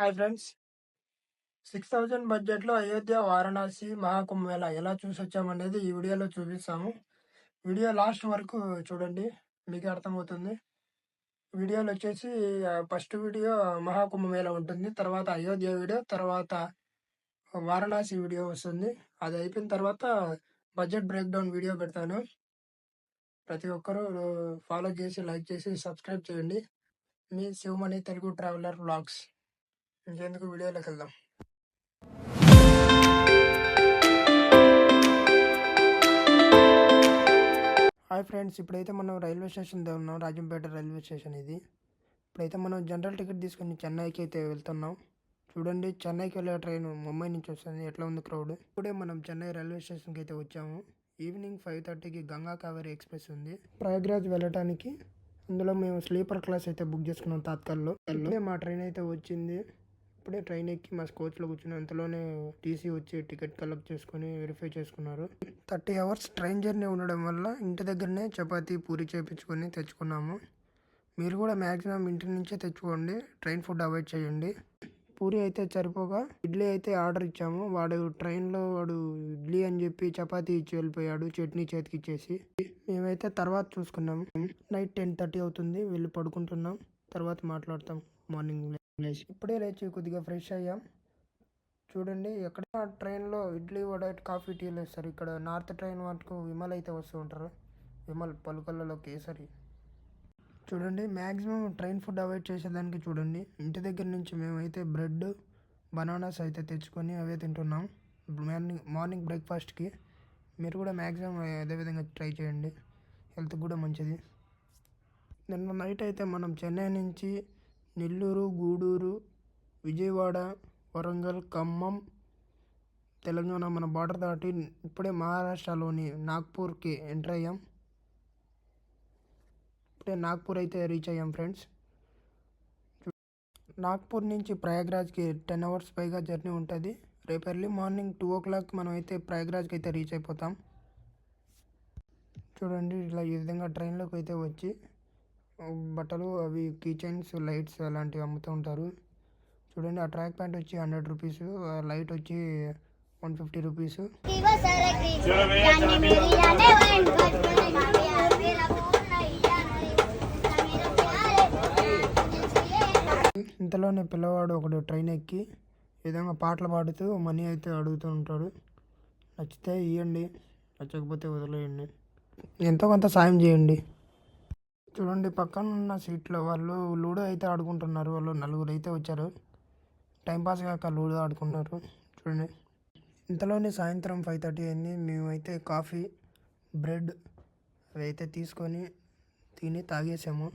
Hi friends. 6,000 బడ్జెట్‌లో అయోధ్య, వారణాసి మహాకుంభమేళా ఎలా చూసొచ్చామనేది ఈ వీడియోలో చూపిస్తాము. వీడియో లాస్ట్ వరకు చూడండి. మీకే అర్థమవుతుంది. వీడియోలో వచ్చేసి ఫస్ట్ వీడియో మహాకుంభమేళా ఉంటుంది. తర్వాత అయోధ్య వీడియో, తర్వాత వారణాసి వీడియో వస్తుంది. అది అయిపోయిన తర్వాత బడ్జెట్ బ్రేక్ డౌన్ వీడియో పెడతాను. ప్రతి ఒక్కరూ ఫాలో చేసి, లైక్ చేసి, సబ్స్క్రైబ్ చేయండి. మీ శివమణి తెలుగు ట్రావెలర్ వ్లాగ్స్. ఇంకెందుకు వీడియోలోకి వెళ్దాం. హాయ్ ఫ్రెండ్స్, ఇప్పుడైతే మనం రైల్వే స్టేషన్ దగ్గర ఉన్నాం. రాజంపేట రైల్వే స్టేషన్ ఇది. ఇప్పుడైతే మనం జనరల్ టికెట్ తీసుకుని చెన్నైకి అయితే వెళ్తున్నాం. చూడండి, చెన్నైకి వెళ్ళే ట్రైన్ ముంబై నుంచి వస్తుంది. ఎట్లా ఉంది క్రౌడ్. ఇప్పుడే మనం చెన్నై రైల్వే స్టేషన్కి అయితే వచ్చాము. ఈవినింగ్ 5:30కి గంగా కావేరి ఎక్స్ప్రెస్ ఉంది ప్రయాగ్రాజ్ వెళ్ళటానికి. అందులో మేము స్లీపర్ క్లాస్ అయితే బుక్ చేసుకున్నాం తాత్కాల్లో. ఇప్పుడే మా ట్రైన్ అయితే వచ్చింది. ఇప్పుడే ట్రైన్ ఎక్కి మా కోచ్లో కూర్చుని అంతలోనే టీసీ వచ్చి టికెట్ కలెక్ట్ చేసుకుని వెరిఫై చేసుకున్నారు. 30 అవర్స్ ట్రైన్ జర్నీ ఉండడం వల్ల ఇంటి దగ్గరనే చపాతీ పూరి చేయించుకొని తెచ్చుకున్నాము. మీరు కూడా మ్యాక్సిమం ఇంటి నుంచే తెచ్చుకోండి. ట్రైన్ ఫుడ్ అవాయిడ్ చేయండి. పూరి అయితే సరిపోగా ఇడ్లీ అయితే ఆర్డర్ ఇచ్చాము. వాడు ట్రైన్లో ఇడ్లీ అని చెప్పి చపాతీ ఇచ్చి వెళ్ళిపోయాడు, చట్నీ చేతికి ఇచ్చేసి. మేమైతే తర్వాత చూసుకున్నాము. నైట్ 10:30 అవుతుంది. వెళ్ళి పడుకుంటున్నాం. తర్వాత మాట్లాడతాం. మార్నింగ్ ఇప్పుడే లేచి కొద్దిగా ఫ్రెష్ అయ్యాం. చూడండి, ఎక్కడ ట్రైన్లో ఇడ్లీ, వడ, కాఫీ, టీలు వేస్తారు. ఇక్కడ నార్త్ ట్రైన్ వరకు విమల్ అయితే వస్తూ ఉంటారు. విమల్ పలుకల్లలో కేసరి. చూడండి, మ్యాక్సిమం ట్రైన్ ఫుడ్ అవాయిడ్ చేసేదానికి చూడండి. ఇంటి దగ్గర నుంచి మేమైతే బ్రెడ్, బనానాస్ అయితే తెచ్చుకొని అవే తింటున్నాం మార్నింగ్ బ్రేక్ఫాస్ట్కి. మీరు కూడా మ్యాక్సిమం అదేవిధంగా ట్రై చేయండి. హెల్త్ కూడా మంచిది. నిన్న నైట్ అయితే మనం చెన్నై నుంచి నెల్లూరు, గూడూరు, విజయవాడ, వరంగల్, ఖమ్మం, తెలంగాణ మన బార్డర్ దాటి ఇప్పుడే మహారాష్ట్రలోని నాగ్పూర్కి ఎంటర్ అయ్యాం. ఇప్పుడే నాగ్పూర్ అయితే రీచ్ అయ్యాం ఫ్రెండ్స్. నాగ్పూర్ నుంచి ప్రయాగ్రాజ్కి 10 అవర్స్ పైగా జర్నీ ఉంటుంది. రేపు ఎర్లీ మార్నింగ్ 2 o'clock మనం అయితే ప్రయాగ్రాజ్కి అయితే రీచ్ అయిపోతాం. చూడండి, ఇలా ఈ విధంగా ట్రైన్లోకి అయితే వచ్చి బట్టలు, అవి కిచెన్స్, లైట్స్ అలాంటివి అమ్ముతూ ఉంటారు. చూడండి, ఆ ట్రాక్ ప్యాంట్ వచ్చి 100 రూపీస్, లైట్ వచ్చి 150 రూపీస్. ఇంతలోనే పిల్లవాడు ఒకడు ట్రైన్ ఎక్కి ఈ విధంగా పాటలు పాడుతూ మనీ అయితే అడుగుతూ ఉంటాడు. నచ్చితే ఇవ్వండి, నచ్చకపోతే వదిలేయండి. ఎంతో కొంత సాయం చేయండి. చూడండి, పక్కన ఉన్న సీట్లో వాళ్ళు లూడో అయితే ఆడుకుంటున్నారు. వాళ్ళు 4 అయితే వచ్చారు. టైంపాస్ కాక లూడో ఆడుకున్నారు. చూడండి, ఇంతలోనే సాయంత్రం 5:30 అయింది. మేమైతే కాఫీ, బ్రెడ్ అవి అయితే తీసుకొని తిని తాగేసాము.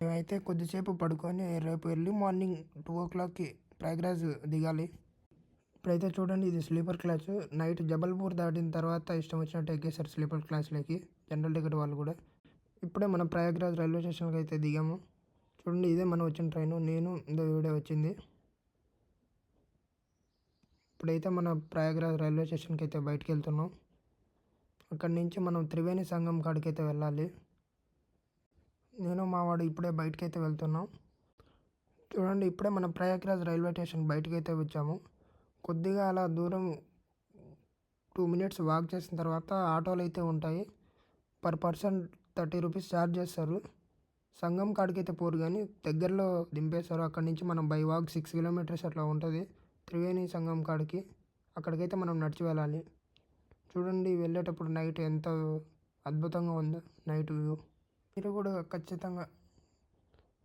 మేమైతే కొద్దిసేపు పడుకొని రేపు ఎర్లీ మార్నింగ్ 2 o'clockకి ప్రయాగ్రాజ్ దిగాలి. ఇప్పుడైతే చూడండి, ఇది స్లీపర్ క్లాస్. నైట్ జబల్పూర్ దాటిన తర్వాత ఇష్టం వచ్చినట్టు ఎక్కేసారు స్లీపర్ క్లాస్లోకి జనరల్ టికెట్ వాళ్ళు కూడా. ఇప్పుడే మనం ప్రయాగ్రాజ్ రైల్వే స్టేషన్కి అయితే దిగాము. చూడండి, ఇదే మనం వచ్చిన ట్రైను. నేను ఇందో వీడియో వచ్చింది. ఇప్పుడైతే మన ప్రయాగ్రాజ్ రైల్వే స్టేషన్కి అయితే బయటకు వెళ్తున్నాం. అక్కడి నుంచి మనం త్రివేణి సంగం కాడికి అయితే వెళ్ళాలి. నేను మావాడు ఇప్పుడే బయటకు అయితే వెళ్తున్నాం. చూడండి, ఇప్పుడే మనం ప్రయాగ్రాజ్ రైల్వే స్టేషన్ బయటకు అయితే వచ్చాము. కొద్దిగా అలా దూరం 2 minutes వాక్ చేసిన తర్వాత ఆటోలు అయితే ఉంటాయి. పర్ పర్సన్ 30 రూపీస్ ఛార్జ్ చేస్తారు. సంగం కాడికి అయితే పోరు, కానీ దగ్గరలో దింపేస్తారు. అక్కడి నుంచి మనం బై వాక్ 6 kilometers అట్లా ఉంటుంది త్రివేణి సంగం కాడికి. అక్కడికైతే మనం నడిచి వెళ్ళాలి. చూడండి, వెళ్ళేటప్పుడు నైట్ ఎంత అద్భుతంగా ఉందో నైట్ వ్యూ. మీరు కూడా ఖచ్చితంగా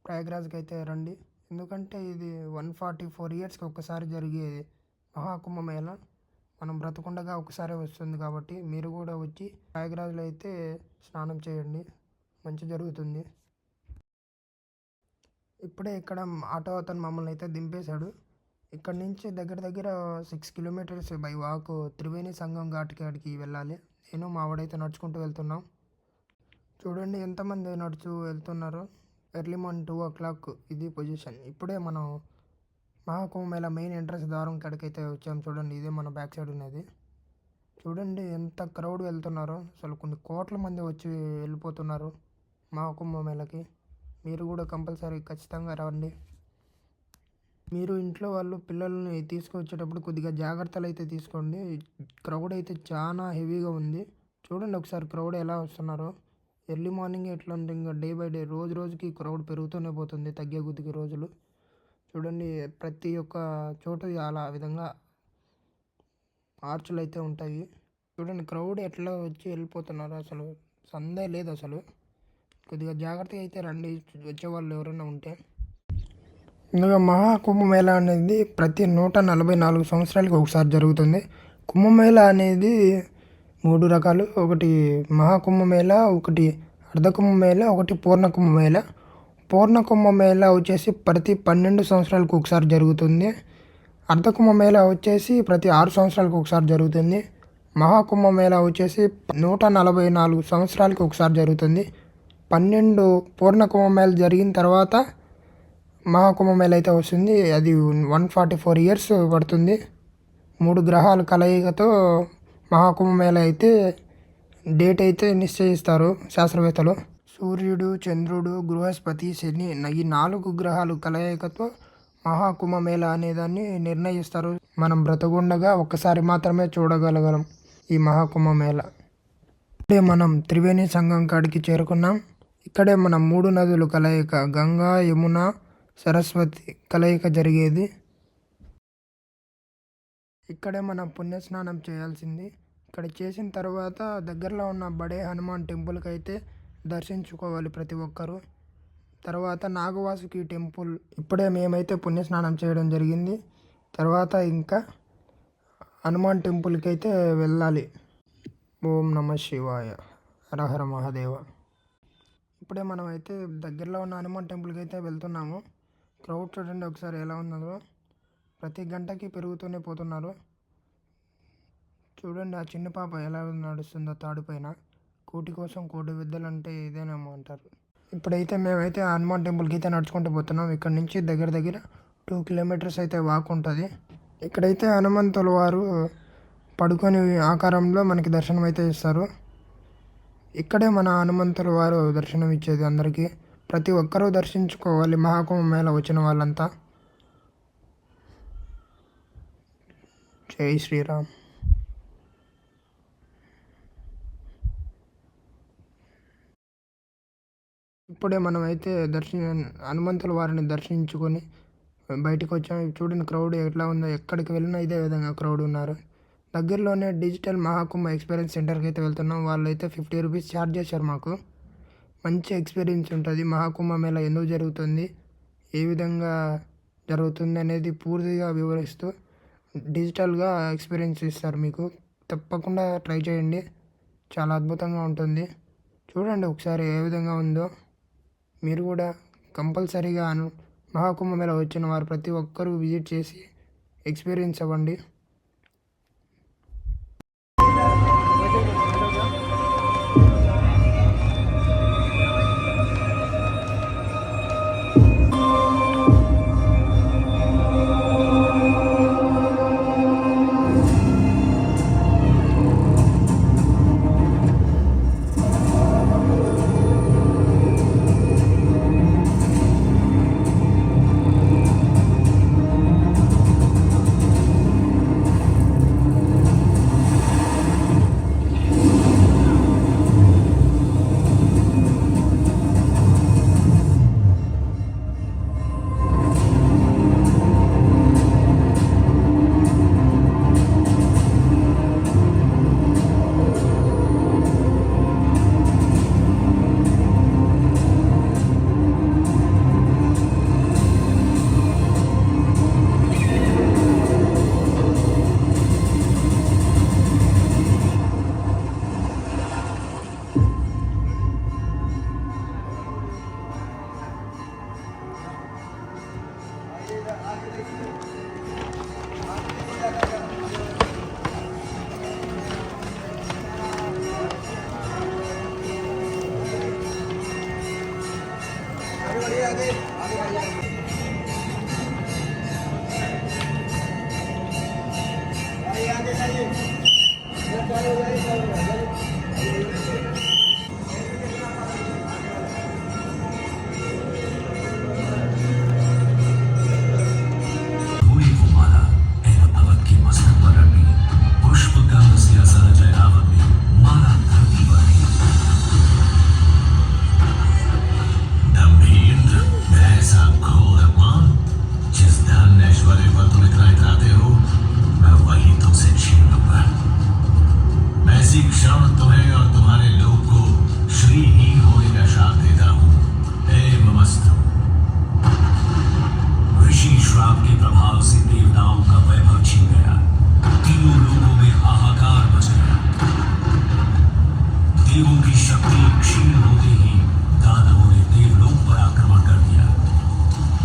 ప్రయాగ్రాజ్కి అయితే రండి. ఎందుకంటే ఇది 144 yearsకి ఒక్కసారి జరిగేది మహాకుంభమేళా. మనం బ్రతకుండగా ఒకసారి వస్తుంది కాబట్టి మీరు కూడా వచ్చి ప్రయాగ్రాజ్లో అయితే స్నానం చేయండి, మంచి జరుగుతుంది. ఇప్పుడే ఇక్కడ ఆటో అతను మమ్మల్ని అయితే దింపేశాడు. ఇక్కడ నుంచి దగ్గర 6 kilometers బై వాక్ త్రివేణి సంగం ఘాట్కి వెళ్ళాలి. నేను మావాడైతే నడుచుకుంటూ వెళ్తున్నాం. చూడండి, ఎంతమంది నడుచు వెళ్తున్నారో. ఎర్లీ మార్నింగ్ 2 o'clock ఇది పొజిషన్. ఇప్పుడే మనం మహాకుంభమేళా మెయిన్ ఎంట్రన్స్ ద్వారం కాడికైతే వచ్చాము. చూడండి, ఇదే మన బ్యాక్ సైడ్ ఉన్నది. చూడండి ఎంత క్రౌడ్ వెళ్తున్నారో. అసలు కొన్ని కోట్ల మంది వచ్చి వెళ్ళిపోతున్నారు మహాకుంభమేళాకి. మీరు కూడా కంపల్సరీ ఖచ్చితంగా రండి. మీరు ఇంట్లో వాళ్ళు పిల్లల్ని తీసుకొచ్చేటప్పుడు కొద్దిగా జాగ్రత్తలు అయితే తీసుకోండి. క్రౌడ్ అయితే చాలా హెవీగా ఉంది. చూడండి ఒకసారి క్రౌడ్ ఎలా వస్తున్నారో. ఎర్లీ మార్నింగ్ ఎట్లా ఉంది, ఇంకా డే బై డే రోజు రోజుకి క్రౌడ్ పెరుగుతూనే పోతుంది తగ్గే కొద్దికి రోజులు. చూడండి ప్రతి ఒక్క చోట అలా విధంగా ఆర్చులు అయితే ఉంటాయి. చూడండి క్రౌడ్ ఎట్లా వచ్చి వెళ్ళిపోతున్నారు, అసలు సందే లేదు అసలు. కొద్దిగా జాగ్రత్తగా అయితే రండి వచ్చేవాళ్ళు ఎవరైనా ఉంటే. ఇందులో మహాకుంభమేళ అనేది ప్రతి 144 సంవత్సరాలకి ఒకసారి జరుగుతుంది. కుంభమేళ అనేది 3 రకాలు. ఒకటి మహాకుంభమేళ, ఒకటి అర్ధకుంభమేళ, ఒకటి పూర్ణ కుంభమేళ. పూర్ణ కుంభమేళ వచ్చేసి ప్రతి 12 సంవత్సరాలకు ఒకసారి జరుగుతుంది. అర్ధకుంభమేళ వచ్చేసి ప్రతి 6 సంవత్సరాలకు ఒకసారి జరుగుతుంది. మహాకుంభమేళ వచ్చేసి 144 సంవత్సరాలకి ఒకసారి జరుగుతుంది. 12 పూర్ణ కుంభమేళ జరిగిన తర్వాత మహాకుంభమేళ అయితే వస్తుంది. అది 144 ఇయర్స్ పడుతుంది. 3 గ్రహాల కలయికతో మహాకుంభమేళ అయితే డేట్ అయితే నిశ్చయిస్తారు శాస్త్రవేత్తలు. సూర్యుడు, చంద్రుడు, బృహస్పతి, శని ఈ 4 గ్రహాలు కలయికతో మహాకుంభమేళ అనేదాన్ని నిర్ణయిస్తారు. మనం బ్రతకుండగా ఒక్కసారి మాత్రమే చూడగలగలం ఈ మహాకుంభమేళ. ఇక్కడే మనం త్రివేణి సంగం కాడికి చేరుకున్నాం. ఇక్కడే మన 3 నదులు కలయిక, గంగా, యమున, సరస్వతి కలయిక జరిగేది. ఇక్కడే మనం పుణ్యస్నానం చేయాల్సింది. ఇక్కడ చేసిన తర్వాత దగ్గరలో ఉన్న బడే హనుమాన్ టెంపుల్కి అయితే దర్శించుకోవాలి ప్రతి ఒక్కరూ. తర్వాత నాగవాసుకి టెంపుల్ ఇప్పుడే మేమైతే పుణ్యస్నానం చేయడం జరిగింది. తర్వాత ఇంకా హనుమాన్ టెంపుల్కి అయితే వెళ్ళాలి. ఓం నమ శివాయ, హరహర మహాదేవ. ఇప్పుడే మనం అయితే దగ్గరలో ఉన్న హనుమాన్ టెంపుల్కి అయితే వెళ్తున్నాము. క్రౌడ్ చూడండి ఒకసారి ఎలా ఉన్నదో. ప్రతి గంటకి పెరుగుతూనే పోతున్నారు. చూడండి ఆ చిన్న పాప ఎలా నడుస్తుందో తాడుపైన. కోటి కోసం కోటి విద్యలు అంటే ఇదేనేమో అంటారు. ఇప్పుడైతే మేమైతే హనుమాన్ టెంపుల్కి అయితే నడుచుకుంటూ పోతున్నాం. ఇక్కడ నుంచి దగ్గర దగ్గర 2 కిలోమీటర్స్ అయితే వాక్ ఉంటుంది. ఇక్కడైతే హనుమంతుల వారు పడుకొని ఆకారంలో మనకి దర్శనం అయితే ఇస్తారు. ఇక్కడే మన హనుమంతుల వారు దర్శనం ఇచ్చేది అందరికీ. ప్రతి ఒక్కరూ దర్శించుకోవాలి మహాకుంభమేళ వచ్చిన వాళ్ళంతా. జై శ్రీరామ్. ఇప్పుడే మనం అయితే హనుమంతుల వారిని దర్శించుకొని బయటకు వచ్చాము. చూడండి క్రౌడ్ ఎట్లా ఉందో. ఎక్కడికి వెళ్ళినా ఇదే విధంగా క్రౌడ్ ఉన్నారు. దగ్గరలోనే డిజిటల్ మహాకుంభ ఎక్స్పీరియన్స్ సెంటర్కి అయితే వెళ్తున్నాం. వాళ్ళు అయితే 50 రూపీస్ ఛార్జ్ చేశారు మాకు. మంచి ఎక్స్పీరియన్స్ ఉంటుంది. మహాకుంభమేళ ఎందుకు జరుగుతుంది, ఏ విధంగా జరుగుతుంది అనేది పూర్తిగా వివరిస్తూ డిజిటల్గా ఎక్స్పీరియన్స్ ఇస్తారు మీకు. తప్పకుండా ట్రై చేయండి, చాలా అద్భుతంగా ఉంటుంది. చూడండి ఒకసారి ఏ విధంగా ఉందో. మీరు కూడా కంపల్సరీగా మహాకుంభమేళ వచ్చిన వారు ప్రతి ఒక్కరూ విజిట్ చేసి ఎక్స్పీరియన్స్ అవ్వండి. श्राप के प्रभाव से देवताओं का वैभव छिन गया। तीनों लोगों में हाहाकार मच गया। देवों की शक्ति क्षीण होते ही दानवों ने देवलोक पर आक्रमण कर दिया।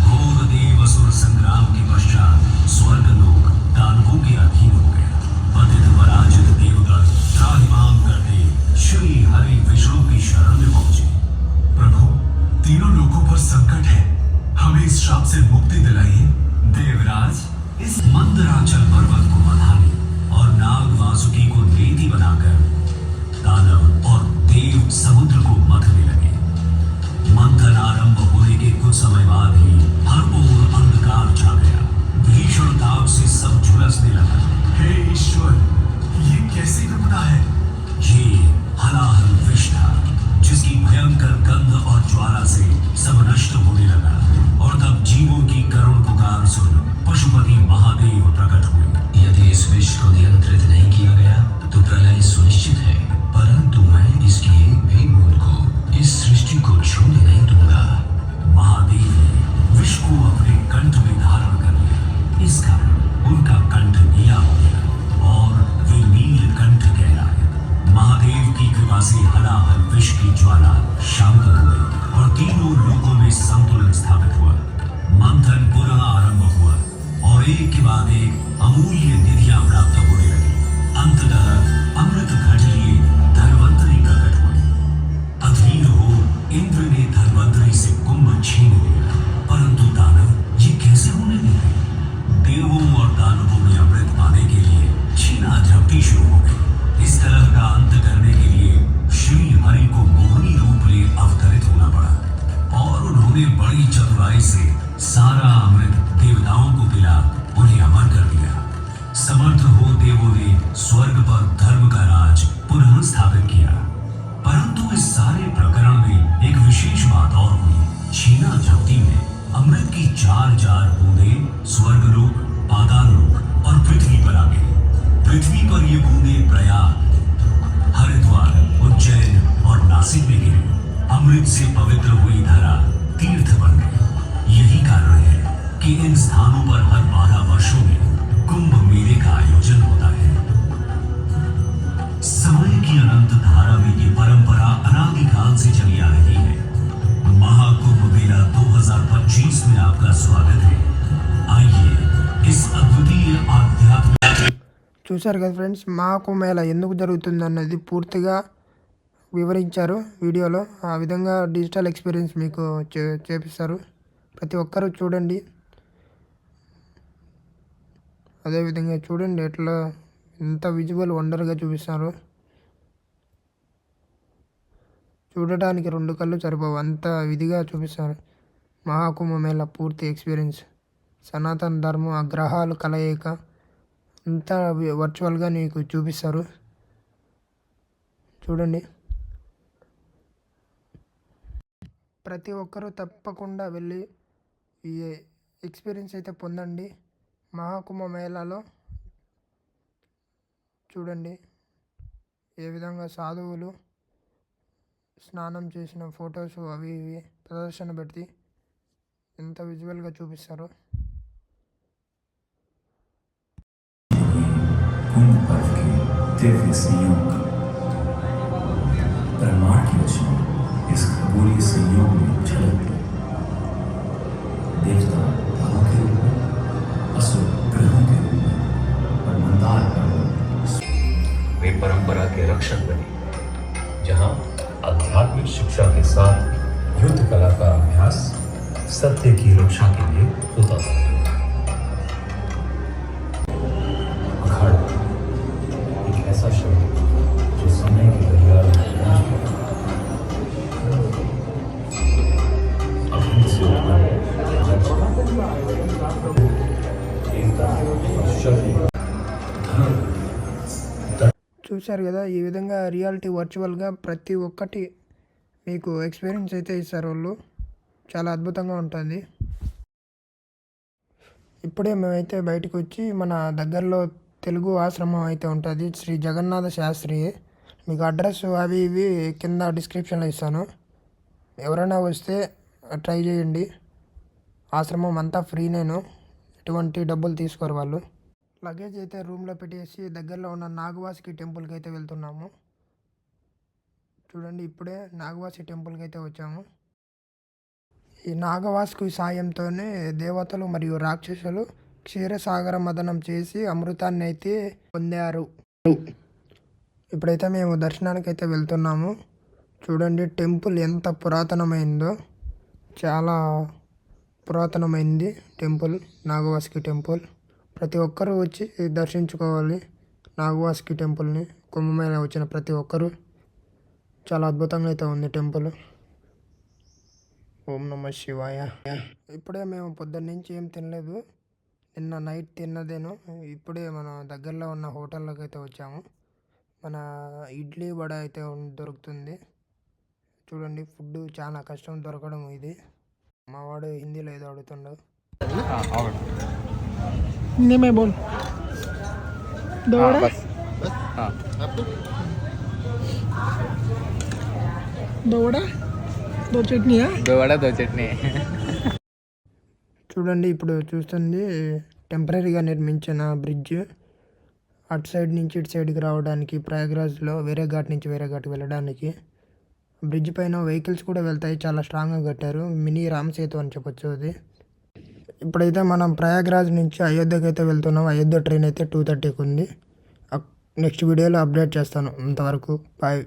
घोर देव असुर संग्राम के पश्चात स्वर्गलोक दानवों के अधीन हो गया। पतित पराजित देवगण त्राहिमाम करते श्री हरि विष्णु की शरण में पहुंचे। प्रभु, तीनों लोगों पर संकट है, हमें इस श्राप से मुक्ति दिलाइए। देवराज, इस मंदराचल पर्वत को बंधाने और नाग वासुकी को नेति बनाकर दानव और देव समुद्र को मथने लगे। मंथन आरंभ होने के कुछ समय बाद ही हर ओर अंधकार छा गया। भीषण ताप से सब झुलसने लगा। हे ईश्वर, ये कैसी विपदा है? ये हलाहल विष था, जिसकी भयंकर गंध और ज्वाला से सब नष्ट होने लगा। और तब जीवों की करुण पुकार सुन पशुपति महादेव प्रकट हुए। यदि इस विष को नियंत्रित नहीं किया गया तो प्रलय सुनिश्चित है, परंतु मैं इसकी एक भी बूंद को इस सृष्टि को छूने नहीं दूंगा। महादेव ने विष को अपने कंठ में धारण कर लिया। इस कारण उनका कंठ नीला हो गया और वे नीलकंठ कहलाए। महादेव की कृपा से हलाहल विष की ज्वाला शांत हो गई और तीनों लोगों में संतुलन स्थापित हुआ। मंथन पुनः आरंभ हुआ और एक के बाद एक अमूल्य निधियां प्राप्त होने लगी। अंततः अमृत घट लिए धन्वंतरी प्रकट हुए। अधीर हो इंद्र ने धन्वंतरी से कुंभ छीन लिया, परंतु दानव ये कैसे होने लगे? देवों और दानवों में अमृत पाने के लिए छीना झपटी शुरू हो गई। इस तरह का अंत करने के लिए श्री हरि को मोहनी रूप ले अवतरित होना पड़ा और उन्होंने बड़ी चतुराई से सारा अमृत देवताओं को पिला उन्हें अमर कर दिया। समर्थ हो देवों ने स्वर्ग पर धर्म का राज पुनः स्थापित किया। परंतु इस सारे प्रकरण में एक विशेष बात और हुई। छीना झपटी में अमृत की चार बूंदें स्वर्गलोक, पाताललोक और पृथ्वी पर आ गई। पृथ्वी पर ये बूंदें प्रयाग, हरिद्वार, उज्जैन और नासिक में गिरी। अमृत से पवित्र हुई धरा तीर्थ बन गई। यही कारण है कि इन स्थानों पर हर 12 वर्षों में कुंभ मेले का आयोजन होता है। समय की अनंत धारा में ये परंपरा अनादिकाल से चली आ रही है। महाकुंभ मेला 2025 में आपका स्वागत है। आइए इस अद्वितीय आध्यात्मिक చూశారు కదా ఫ్రెండ్స్, మహాకుంభమేళ ఎందుకు జరుగుతుంది అన్నది పూర్తిగా వివరించారు వీడియోలో. ఆ విధంగా డిజిటల్ ఎక్స్పీరియన్స్ మీకు చేపిస్తారు. ప్రతి ఒక్కరూ చూడండి. అదేవిధంగా చూడండి ఎట్లా ఎంత విజువల్ వండర్గా చూపిస్తారు. చూడటానికి 2 కళ్ళు సరిపోవు, అంత విధిగా చూపిస్తారు. మహాకుంభమేళ పూర్తి ఎక్స్పీరియన్స్, సనాతన ధర్మం, ఆ గ్రహాలు కలయిక అంతా వర్చువల్గా నీకు చూపిస్తారు. చూడండి, ప్రతి ఒక్కరూ తప్పకుండా వెళ్ళి ఈ ఎక్స్పీరియన్స్ అయితే పొందండి. మహాకుంభమేళాలో చూడండి ఏ విధంగా సాధువులు స్నానం చేసిన ఫొటోస్ అవి ఇవి ప్రదర్శన పెట్టి ఎంత విజువల్గా చూపిస్తారో. कुंभ पर्व के दिव्य संयोग ब्रह्मांड की रचना इस खगोलीय संयोग में झलकती। देवता तारों के रूप में, असुर ग्रहों के रूप में और मंदार पर्वत वे परंपरा के रक्षक बने, जहां आध्यात्मिक शिक्षा के साथ युद्ध कला का अभ्यास सत्य की रक्षा के लिए होता था। ऐसा शब्द जो समय के घड़ियाल में చూశారు కదా, ఈ విధంగా రియాలిటీ వర్చువల్గా ప్రతి ఒక్కటి మీకు ఎక్స్పీరియన్స్ అయితే ఇస్తారు వాళ్ళు. చాలా అద్భుతంగా ఉంటుంది. ఇప్పుడే మేమైతే బయటకు వచ్చి మన దగ్గరలో తెలుగు ఆశ్రమం అయితే ఉంటుంది, శ్రీ జగన్నాథ శాస్త్రి. మీకు అడ్రస్ అవి ఇవి కింద డిస్క్రిప్షన్లో ఇస్తాను. ఎవరైనా వస్తే ట్రై చేయండి. ఆశ్రమం అంతా ఫ్రీ. నేను ఎటువంటి డబ్బులు తీసుకోరు వాళ్ళు. లగేజ్ అయితే రూమ్లో పెట్టేసి దగ్గరలో ఉన్న నాగవాసుకి టెంపుల్కి అయితే వెళ్తున్నాము. చూడండి ఇప్పుడే నాగవాసి టెంపుల్కి అయితే వచ్చాము. ఈ నాగవాసుకి సాయంతోనే దేవతలు మరియు రాక్షసులు క్షీరసాగర మదనం చేసి అమృతాన్ని అయితే పొందారు. ఇప్పుడైతే మేము దర్శనానికి అయితే వెళ్తున్నాము. చూడండి టెంపుల్ ఎంత పురాతనమైందో, చాలా పురాతనమైంది టెంపుల్, నాగవాసుకి టెంపుల్. ప్రతి ఒక్కరూ వచ్చి దర్శించుకోవాలి నాగవాసుకి టెంపుల్ని. కుంభమేళ వచ్చిన ప్రతి ఒక్కరూ. చాలా అద్భుతంగా అయితే ఉంది టెంపుల్. ఓం నమ శివాయ. ఇప్పుడే మేము పొద్దున్నుంచి ఏం తినలేదు, నిన్న నైట్ తిన్నదేను. ఇప్పుడే మన దగ్గరలో ఉన్న హోటల్లోకి అయితే వచ్చాము. మన ఇడ్లీ వడ అయితే దొరుకుతుంది. చూడండి ఫుడ్ చాలా కష్టం దొరకడం ఇది. మా వాడు హిందీలో ఏదో అడుగుతుండవు. हिंदी में बोल दो वड़ा दो वड़ा दो चटनी है दो वड़ा दो चटनी. చూడండి ఇప్పుడు చూస్తుంది టెంపరీగా నిర్మించిన బ్రిడ్జ్. అటు సైడ్ నుంచి ఇటు సైడ్కి రావడానికి, ప్రయాగ్రాజ్లో వేరే ఘాట్ నుంచి వేరే ఘాట్కి వెళ్ళడానికి. బ్రిడ్జ్ పైన వెహికల్స్ కూడా వెళ్తాయి, చాలా స్ట్రాంగ్గా కట్టారు. మినీ రామ్ సేతు అని చెప్పొచ్చు అది. ఇప్పుడైతే మనం ప్రయాగ్రాజ్ నుంచి అయోధ్యకి అయితే వెళ్తున్నాం. అయోధ్య ట్రైన్ అయితే 2:30కి ఉంది. నెక్స్ట్ వీడియోలో అప్డేట్ చేస్తాను. అంతవరకు బాయ్.